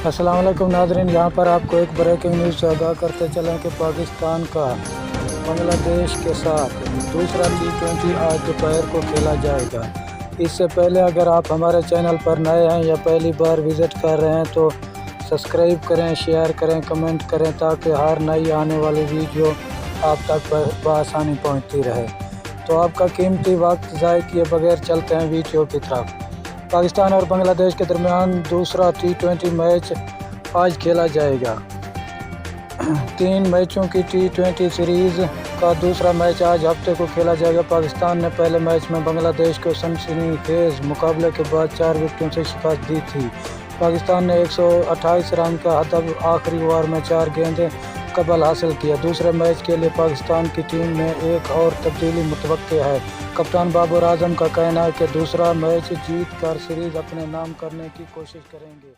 السلام علیکم ناظرین، یہاں پر آپ کو ایک بریکنگ نیوز سے آگاہ کرتے چلیں کہ پاکستان کا بنگلہ دیش کے ساتھ دوسرا ٹوئنٹی آج دوپہر کو کھیلا جائے گا۔ اس سے پہلے اگر آپ ہمارے چینل پر نئے ہیں یا پہلی بار وزٹ کر رہے ہیں تو سبسکرائب کریں، شیئر کریں، کمنٹ کریں تاکہ ہر نئی آنے والی ویڈیو آپ تک بآسانی پہنچتی رہے۔ تو آپ کا قیمتی وقت ضائع کیے بغیر چلتے ہیں ویڈیو کی طرف۔ پاکستان اور بنگلہ دیش کے درمیان دوسرا ٹوئنٹی میچ آج کھیلا جائے گا۔ 3 میچوں کی ٹوئنٹی سیریز کا دوسرا میچ آج ہفتے کو کھیلا جائے گا۔ پاکستان نے پہلے میچ میں بنگلہ دیش کو سنسنی خیز مقابلے کے بعد 4 وکٹوں سے شکست دی تھی۔ پاکستان نے 128 رن کا ہدف آخری اوور میں 4 گیندیں قبل حاصل کیا۔ دوسرے میچ کے لیے پاکستان کی ٹیم میں ایک اور تبدیلی متوقع ہے۔ کپتان بابر اعظم کا کہنا ہے کہ دوسرا میچ جیت کر سیریز اپنے نام کرنے کی کوشش کریں گے۔